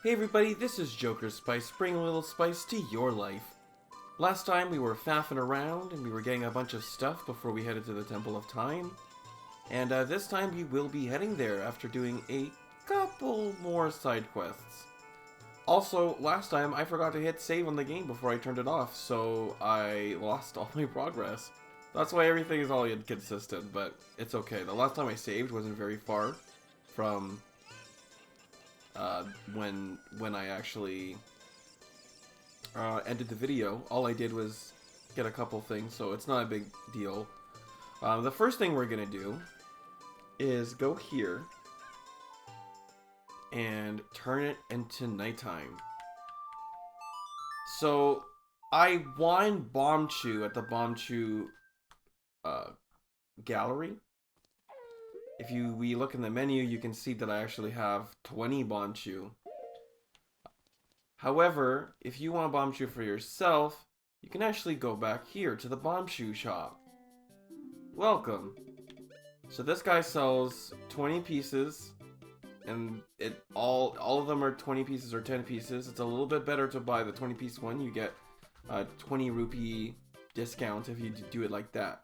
Hey everybody, this is jokerspice, bringing a little spice to your life. Last time we were faffing around and we were getting a bunch of stuff before we headed to the Temple of Time. And this time we will be heading there after doing a couple more side quests. Also, last time I forgot to hit save on the game before I turned it off, so I lost all my progress. That's why everything is all inconsistent, but it's okay. The last time I saved wasn't very far from when I actually ended the video. All I did was get a couple things, so it's not a big deal. The first thing we're gonna do is go here and turn it into nighttime. So I won Bombchu at the Bombchu gallery. If we look in the menu, you can see that I actually have 20 Bombchu. However, if you want Bombchu for yourself, you can actually go back here to the Bombchu shop. Welcome. So this guy sells 20 pieces, and all of them are 20 pieces or 10 pieces. It's a little bit better to buy the 20 piece one. You get a 20 rupee discount if you do it like that.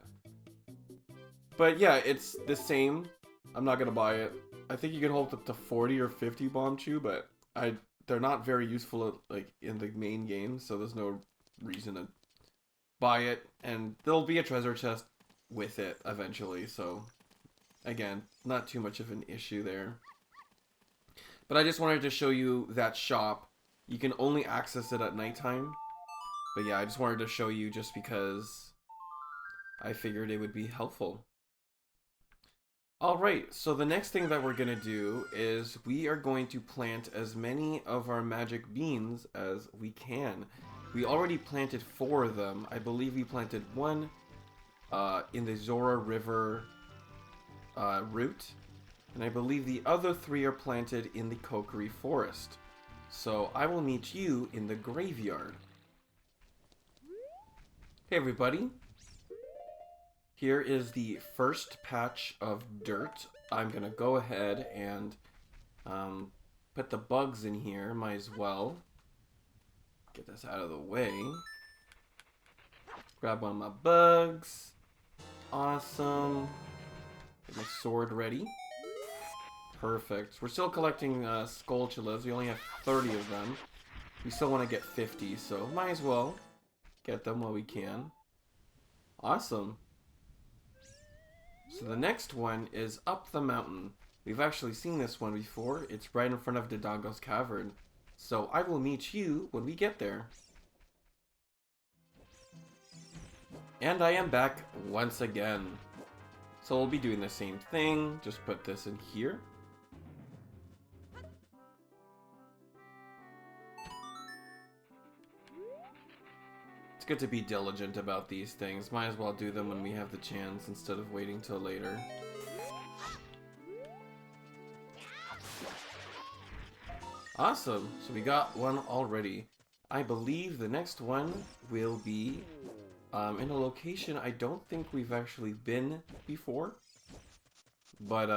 But yeah, it's the same. I'm not gonna buy it. I think you can hold up to 40 or 50 Bombchu, but they're not very useful like in the main game, so there's no reason to buy it. And there'll be a treasure chest with it eventually, so again, not too much of an issue there. But I just wanted to show you that shop. You can only access it at nighttime. But yeah, I just wanted to show you just because I figured it would be helpful. Alright, so the next thing that we're going to do is we are going to plant as many of our magic beans as we can. We already planted 4 of them. I believe we planted 1 in the Zora River route. And I believe the other 3 are planted in the Kokiri Forest. So I will meet you in the graveyard. Hey everybody. Here is the first patch of dirt. I'm gonna go ahead and put the bugs in here. Might as well get this out of the way. Grab one of my bugs. Awesome. Get my sword ready. Perfect. We're still collecting Skulltulas. We only have 30 of them. We still want to get 50, so might as well get them while we can. Awesome. So the next one is up the mountain. We've actually seen this one before. It's right in front of Dodongo's Cavern. So I will meet you when we get there. And I am back once again. So we'll be doing the same thing. Just put this in here. Good to be diligent about these things. Might as well do them when we have the chance instead of waiting till later. Awesome. So we got one already. I believe the next one will be in a location I don't think we've actually been before. But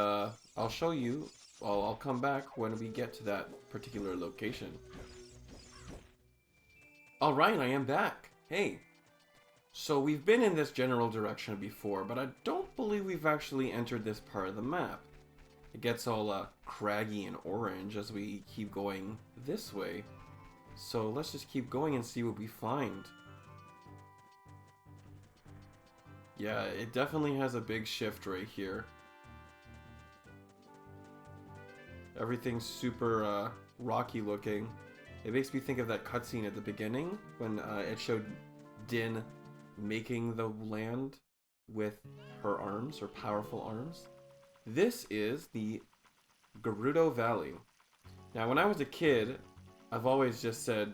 I'll show you. Well, I'll come back when we get to that particular location. Alright, I am back. Hey, so we've been in this general direction before, but I don't believe we've actually entered this part of the map. It gets all craggy and orange as we keep going this way. So let's just keep going and see what we find. Yeah, it definitely has a big shift right here. Everything's super rocky looking. It makes me think of that cutscene at the beginning when it showed Din making the land with her arms, her powerful arms. This is the Gerudo Valley. Now, when I was a kid, I've always just said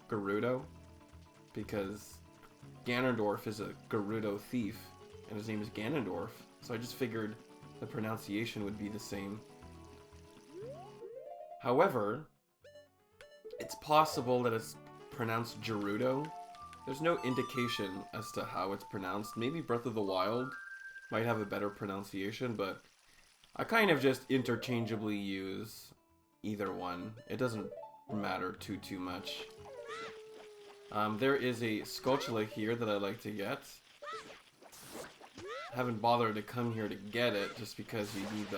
Gerudo because Ganondorf is a Gerudo thief and his name is Ganondorf. So I just figured the pronunciation would be the same. However, it's possible that it's pronounced Gerudo. There's no indication as to how it's pronounced. Maybe Breath of the Wild might have a better pronunciation, but I kind of just interchangeably use either one. It doesn't matter too much. There is a Skulltula here that I like to get. Haven't bothered to come here to get it just because you need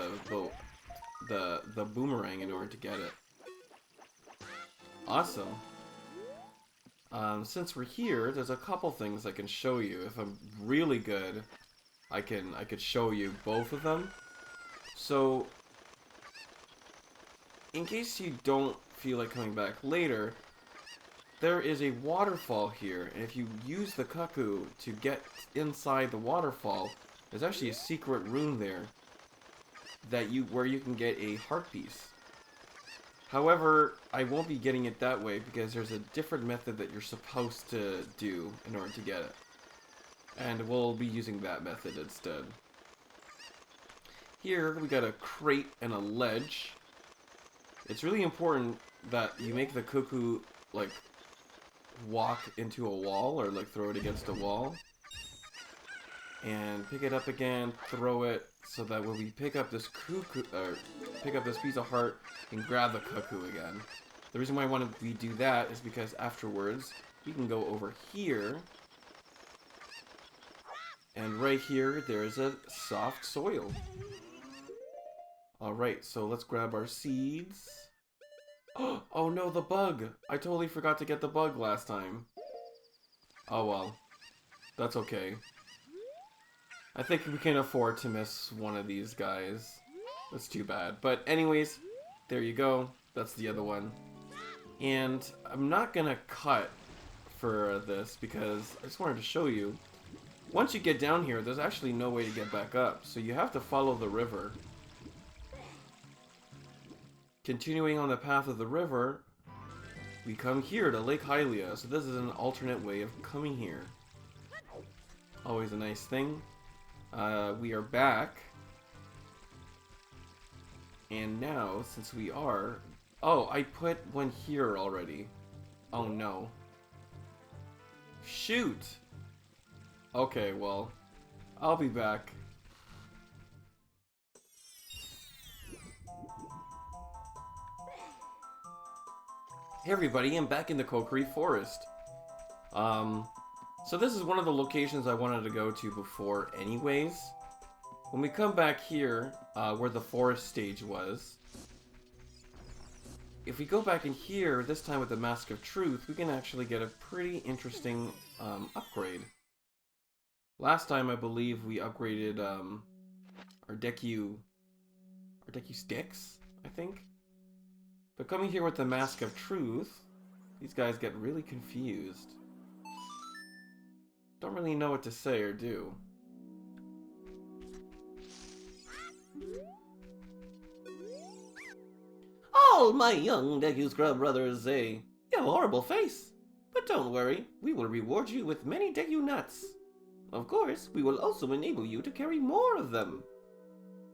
the boomerang in order to get it. Awesome. Since we're here, there's a couple things I can show you. If I'm really good, I could show you both of them. So, in case you don't feel like coming back later, there is a waterfall here, and if you use the cuckoo to get inside the waterfall, there's actually a secret room there where you can get a heart piece. However, I won't be getting it that way because there's a different method that you're supposed to do in order to get it. And we'll be using that method instead. Here, we got a crate and a ledge. It's really important that you make the cuckoo, like, walk into a wall or, like, throw it against a wall. And pick it up again, throw it, so that when we pick up this pick up this piece of heart and grab the cuckoo again. The reason why we do that is because afterwards we can go over here, and right here there's a soft soil. Alright, so let's grab our seeds. Oh no, the bug! I totally forgot to get the bug last time. Oh well. That's okay. I think we can afford to miss one of these guys. That's too bad. But anyways, there you go. That's the other one. And I'm not gonna cut for this because I just wanted to show you. Once you get down here, there's actually no way to get back up. So you have to follow the river. Continuing on the path of the river, we come here to Lake Hylia. So this is an alternate way of coming here. Always a nice thing. We are back. And now, since we are... Oh, I put one here already. Oh no. Shoot! Okay, well, I'll be back. Hey everybody, I'm back in the Kokiri Forest. So this is one of the locations I wanted to go to before anyways. When we come back here, where the forest stage was, if we go back in here, this time with the Mask of Truth, we can actually get a pretty interesting upgrade. Last time, I believe, we upgraded our Deku sticks, I think? But coming here with the Mask of Truth, these guys get really confused. Don't really know what to say or do. All my young Deku Scrub brothers say, you have a horrible face. But don't worry, we will reward you with many Deku nuts. Of course, we will also enable you to carry more of them.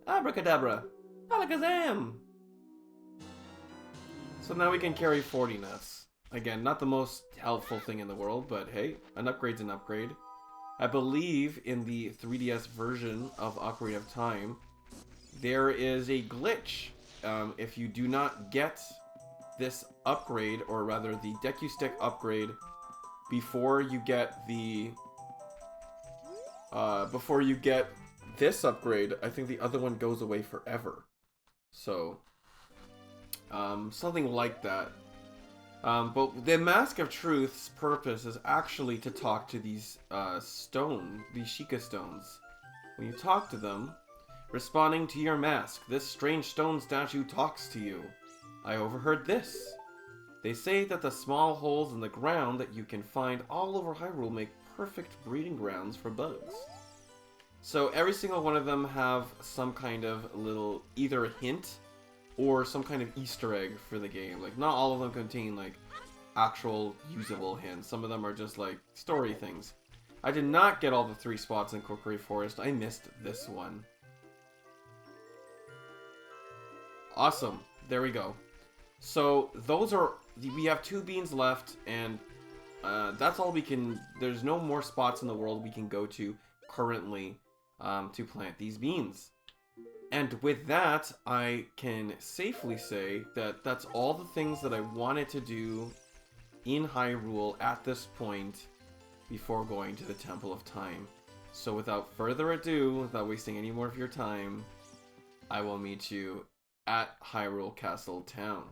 Abracadabra! Alakazam! So now we can carry 40 nuts. Again, not the most helpful thing in the world, but hey, an upgrade's an upgrade. I believe in the 3DS version of Ocarina of Time, there is a glitch. If you do not get this upgrade, or rather the Deku Stick upgrade, before you get the... before you get this upgrade, I think the other one goes away forever. So, something like that. But the Mask of Truth's purpose is actually to talk to these these Sheikah stones. When you talk to them, responding to your mask, this strange stone statue talks to you. I overheard this. They say that the small holes in the ground that you can find all over Hyrule make perfect breeding grounds for bugs. So every single one of them have some kind of little, either a hint or some kind of Easter egg for the game. Like, not all of them contain, like, actual usable hints. Some of them are just, like, story things. I did not get all the 3 spots in Kokiri Forest. I missed this one. Awesome. There we go. So, those are... We have 2 beans left, and that's all we can... There's no more spots in the world we can go to currently to plant these beans. And with that, I can safely say that that's all the things that I wanted to do in Hyrule at this point before going to the Temple of Time. So without further ado, without wasting any more of your time, I will meet you at Hyrule Castle Town.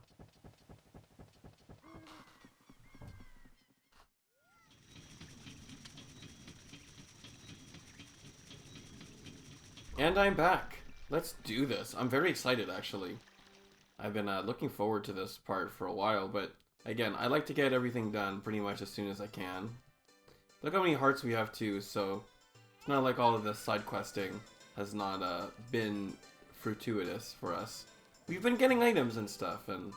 And I'm back. Let's do this. I'm very excited, actually. I've been looking forward to this part for a while, but again, I like to get everything done pretty much as soon as I can. Look how many hearts we have too, so it's not like all of this side questing has not been fortuitous for us. We've been getting items and stuff, and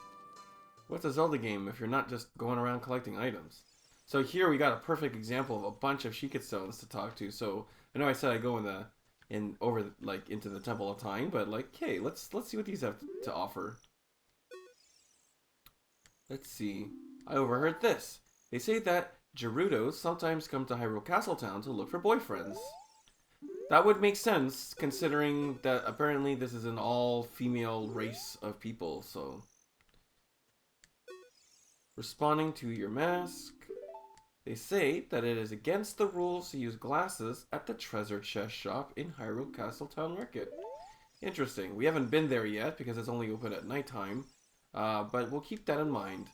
what's a Zelda game if you're not just going around collecting items? So here we got a perfect example of a bunch of Sheikah stones to talk to. So I know I said I go into the Temple of Time, but like, hey, let's see what these have to offer. Let's see. I overheard this. They say that Gerudos sometimes come to Hyrule Castle Town to look for boyfriends. That would make sense, considering that apparently this is an all-female race of people, so... Responding to your mask. They say that it is against the rules to use glasses at the treasure chest shop in Hyrule Castle Town Market. Interesting. We haven't been there yet because it's only open at nighttime, but we'll keep that in mind.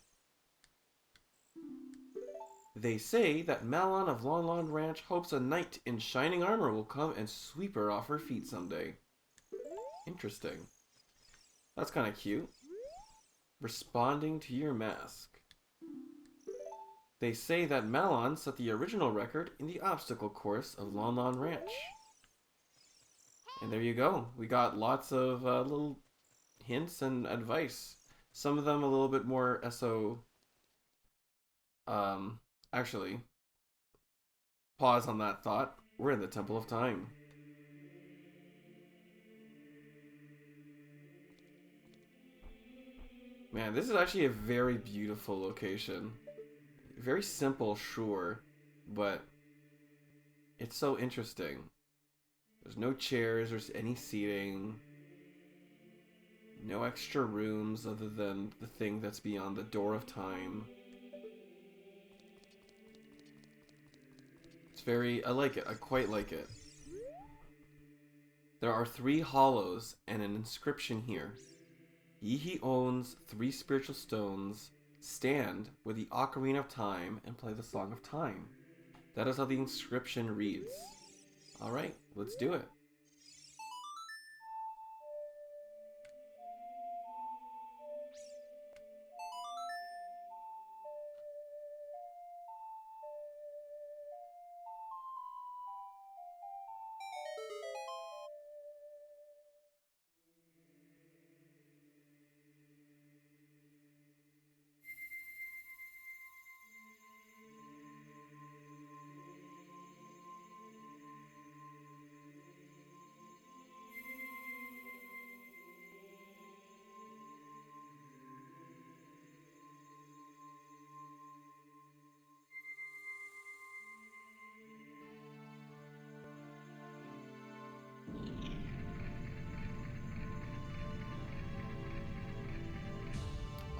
They say that Malon of Lon Lon Ranch hopes a knight in shining armor will come and sweep her off her feet someday. Interesting. That's kind of cute. Responding to your mask. They say that Malon set the original record in the obstacle course of Lon Lon Ranch. And there you go. We got lots of little hints and advice. Some of them a little bit more actually, pause on that thought. We're in the Temple of Time. Man, this is actually a very beautiful location. Very simple, sure, but it's so interesting. There's no chairs or any seating. No extra rooms other than the thing that's beyond the Door of Time. I like it. I quite like it. There are 3 hollows and an inscription here. Ye he owns 3 spiritual stones, stand with the Ocarina of Time and play the Song of Time. That is how the inscription reads. Alright, let's do it.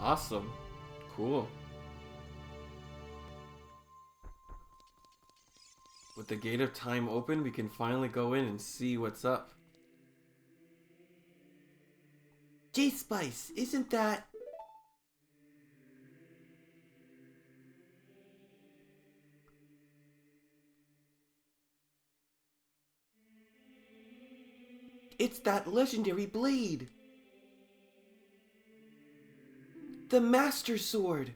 Awesome. Cool. With the Gate of Time open, we can finally go in and see what's up. Jokerspice, isn't that... It's that legendary blade! The Master Sword!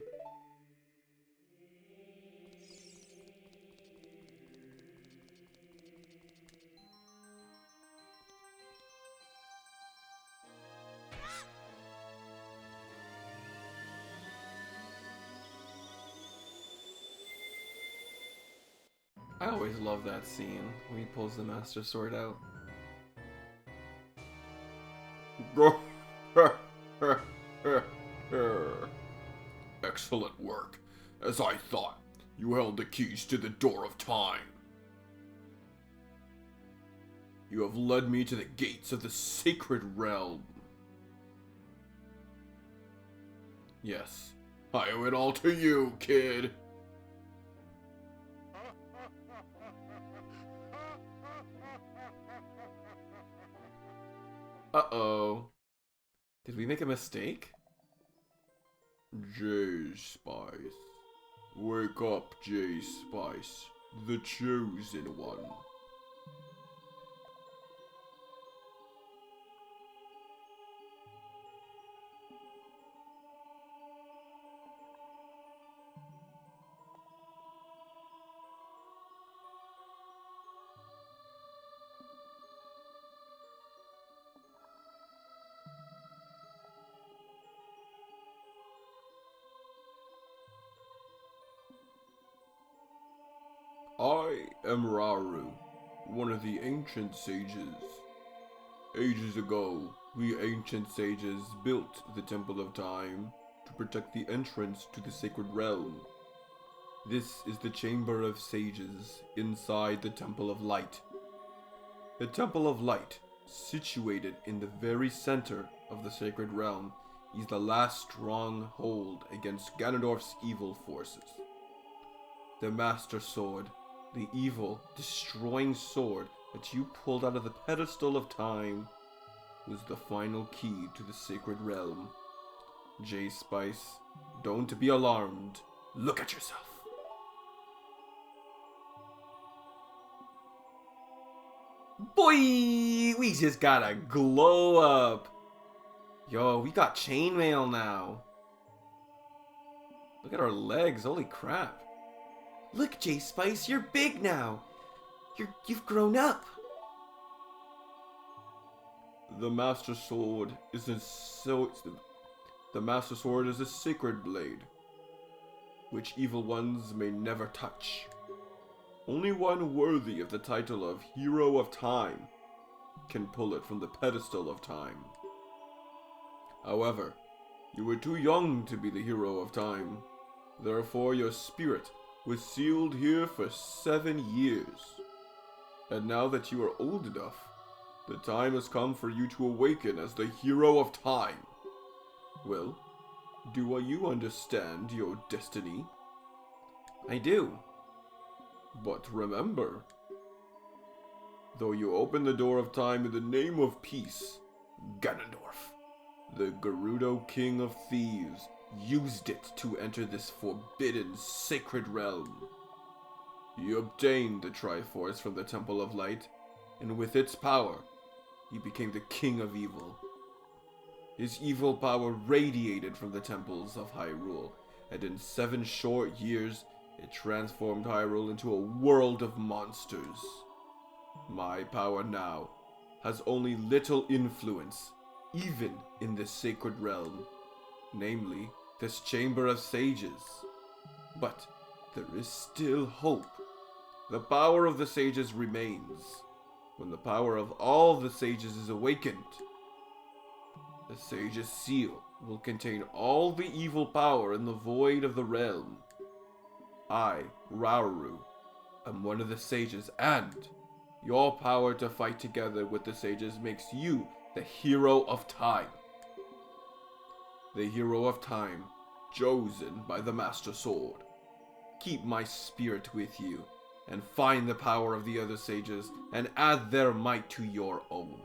I always love that scene when he pulls the Master Sword out. Excellent work. As I thought, you held the keys to the Door of Time. You have led me to the gates of the sacred realm. Yes, I owe it all to you, kid. Uh-oh. Did we make a mistake? J-Spice. Wake up, J-Spice, the chosen one. I am Rauru, one of the ancient sages. Ages ago, we ancient sages built the Temple of Time to protect the entrance to the sacred realm. This is the Chamber of Sages inside the Temple of Light. The Temple of Light, situated in the very center of the sacred realm, is the last stronghold against Ganondorf's evil forces. The Master Sword, the evil, destroying sword that you pulled out of the pedestal of time, was the final key to the sacred realm. J-Spice, don't be alarmed. Look at yourself. Boy, we just got a glow up. Yo, we got chainmail now. Look at our legs, holy crap. Look, J-Spice, you're big now. You've grown up. The Master Sword is a sacred blade, which evil ones may never touch. Only one worthy of the title of Hero of Time can pull it from the pedestal of time. However, you were too young to be the Hero of Time. Therefore, your spirit was sealed here for 7 years. And now that you are old enough, the time has come for you to awaken as the Hero of Time. Well, do you understand your destiny? I do. But remember, though you open the door of time in the name of peace, Ganondorf, the Gerudo King of Thieves, used it to enter this forbidden sacred realm. He obtained the Triforce from the Temple of Light, and with its power, he became the King of Evil. His evil power radiated from the temples of Hyrule, and in 7 short years, it transformed Hyrule into a world of monsters. My power now has only little influence, even in this sacred realm, namely, this Chamber of Sages. But there is still hope. The power of the sages remains. When the power of all the sages is awakened, the sage's seal will contain all the evil power in the void of the realm. I, Rauru, am one of the sages, and your power to fight together with the sages makes you the Hero of Time. The Hero of Time, chosen by the Master Sword. Keep my spirit with you, and find the power of the other sages, and add their might to your own.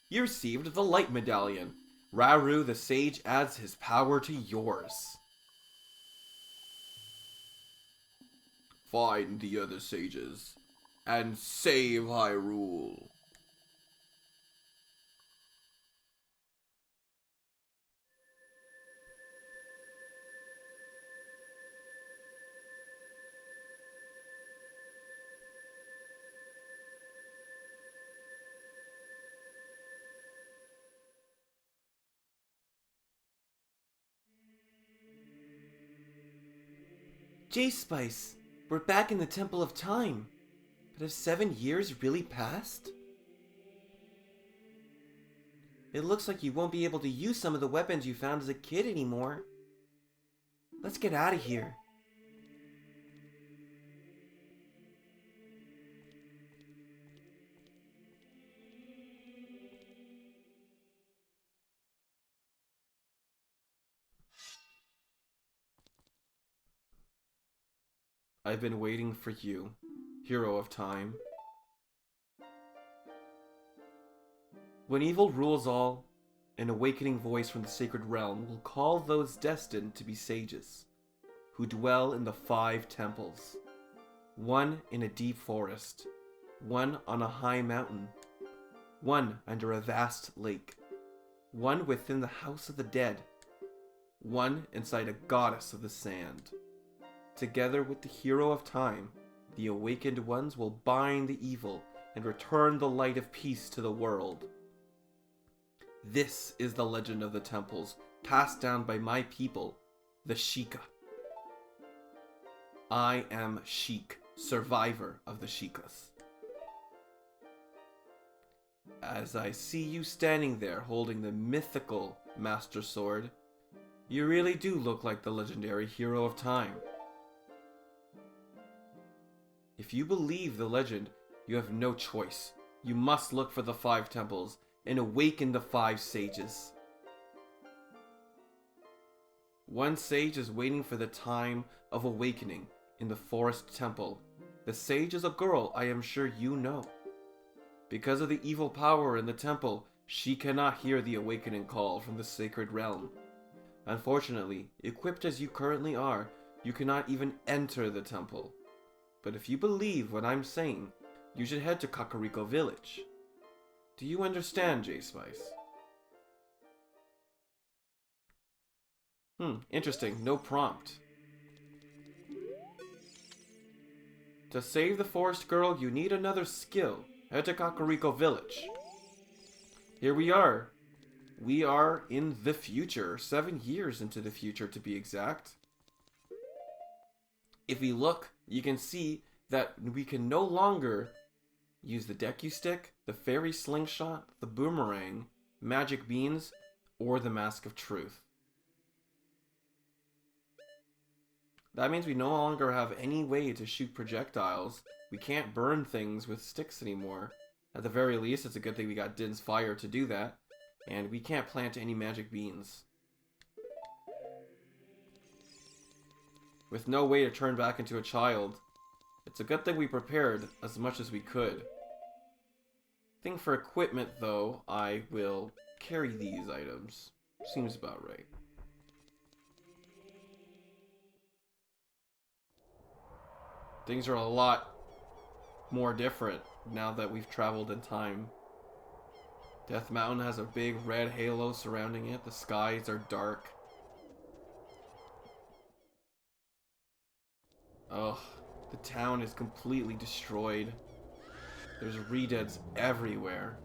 You received the Light Medallion. Rauru the Sage adds his power to yours. Find the other sages, and save Hyrule. J-Spice, we're back in the Temple of Time. But have 7 years really passed? It looks like you won't be able to use some of the weapons you found as a kid anymore. Let's get out of here. I've been waiting for you, hero of time. When evil rules all, an awakening voice from the sacred realm will call those destined to be sages, who dwell in the 5 temples. One in a deep forest, one on a high mountain, one under a vast lake, one within the house of the dead, one inside a goddess of the sand. Together with the hero of time, the awakened ones will bind the evil and return the light of peace to the world. This is the legend of the temples, passed down by my people, the Sheikah. I am Sheik, survivor of the Sheikahs. As I see you standing there holding the mythical Master Sword, you really do look like the legendary hero of time. If you believe the legend, you have no choice. You must look for the 5 temples and awaken the 5 sages. One sage is waiting for the time of awakening in the forest temple. The sage is a girl I am sure you know. Because of the evil power in the temple, she cannot hear the awakening call from the sacred realm. Unfortunately, equipped as you currently are, you cannot even enter the temple. But if you believe what I'm saying, you should head to Kakariko Village. Do you understand, J-Spice? Interesting. No prompt. To save the forest girl, you need another skill. Head to Kakariko Village. Here we are. We are in the future. 7 years into the future, to be exact. If we look, you can see that we can no longer use the Deku Stick, the Fairy Slingshot, the Boomerang, Magic Beans, or the Mask of Truth. That means we no longer have any way to shoot projectiles. We can't burn things with sticks anymore. At the very least, it's a good thing we got Din's Fire to do that. And we can't plant any magic beans. With no way to turn back into a child, it's a good thing we prepared as much as we could. I think for equipment, though, I will carry these items. Seems about right. Things are a lot more different now that we've traveled in time. Death Mountain has a big red halo surrounding it. The skies are dark. Ugh, the town is completely destroyed. There's redeads everywhere.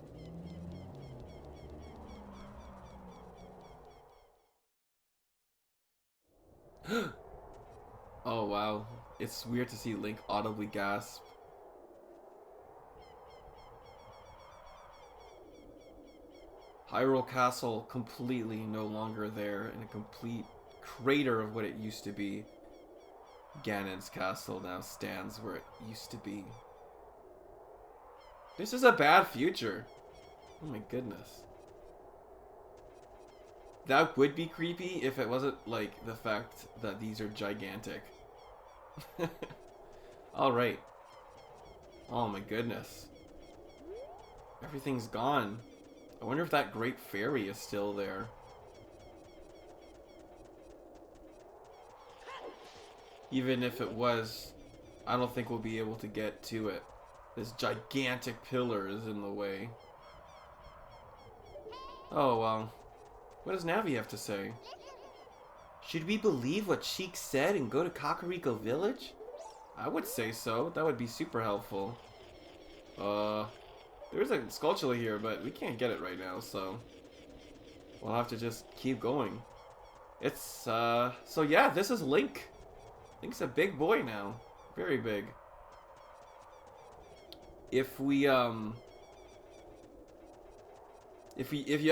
Oh wow, it's weird to see Link audibly gasp. Hyrule Castle completely no longer there, in a complete crater of what it used to be. Ganon's castle now stands where it used to be. This is a bad future. Oh my goodness. That would be creepy if it wasn't like the fact that these are gigantic. Alright. Oh my goodness. Everything's gone. I wonder if that Great Fairy is still there. Even if it was, I don't think we'll be able to get to it. This gigantic pillar is in the way. Oh, well. What does Navi have to say? Should we believe what Sheik said and go to Kakariko Village? I would say so. That would be super helpful. There's a Skulltula here, but we can't get it right now, so we'll have to just keep going. It's, so yeah, this is Link. Link's a big boy now. Very big. if you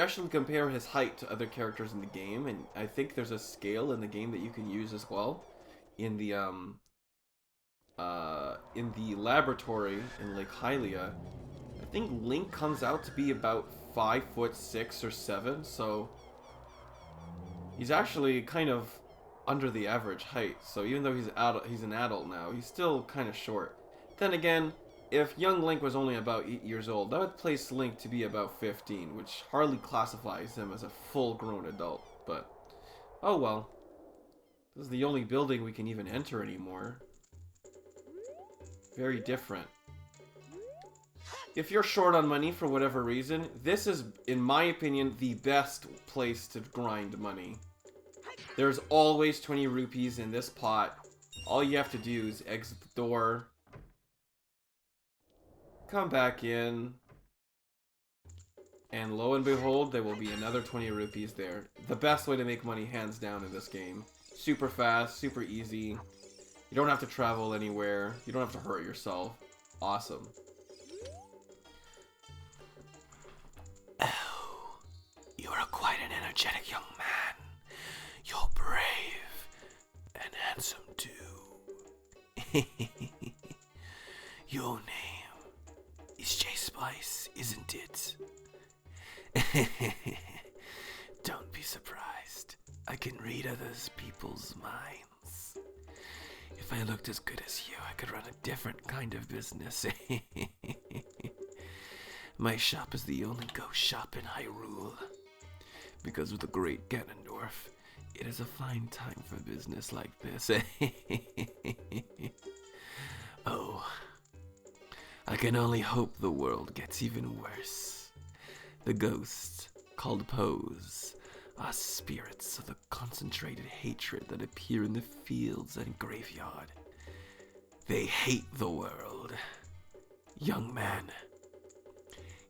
actually compare his height to other characters in the game, and I think there's a scale in the game that you can use as well, in the laboratory in Lake Hylia, I think Link comes out to be about 5'6" or 7, so he's actually kind of under the average height. So even though he's an adult now, he's still kind of short. Then again, if young Link was only about 8 years old, that would place Link to be about 15, which hardly classifies him as a full-grown adult. But, oh well. This is the only building we can even enter anymore. Very different. If you're short on money for whatever reason, this is, in my opinion, the best place to grind money. There's always 20 rupees in this pot. All you have to do is exit the door, come back in, and lo and behold, there will be another 20 rupees there. The best way to make money, hands down, in this game. Super fast, super easy. You don't have to travel anywhere. You don't have to hurt yourself. Awesome. Oh, you are quite an energetic young man. You're brave and handsome too. Your name is jokerspice, isn't it? Don't be surprised. I can read others people's minds. If I looked as good as you, I could run a different kind of business. My shop is the only ghost shop in Hyrule. Because of the great Ganondorf, it is a fine time for business like this. Oh, I can only hope the world gets even worse. The ghosts, called Pose, are spirits of the concentrated hatred that appear in the fields and graveyard. They hate the world. Young man,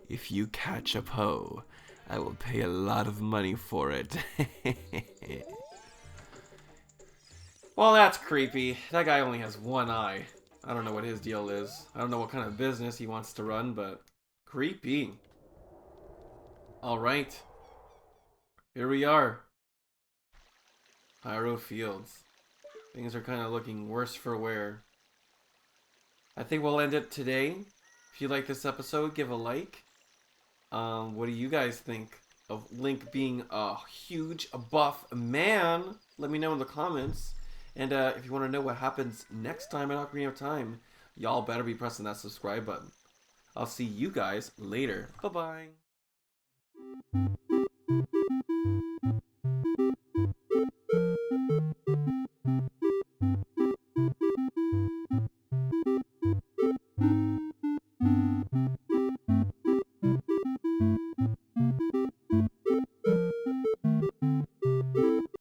if you catch a Poe, I will pay a lot of money for it. Well, that's creepy. That guy only has one eye. I don't know what his deal is. I don't know what kind of business he wants to run, but creepy. Alright. Here we are. Hyrule Fields. Things are kind of looking worse for wear. I think we'll end it today. If you like this episode, give a like. What do you guys think of Link being a huge buff man? Let me know in the comments. And if you want to know what happens next time in Ocarina of Time, y'all better be pressing that subscribe button. I'll see you guys later. Bye-bye.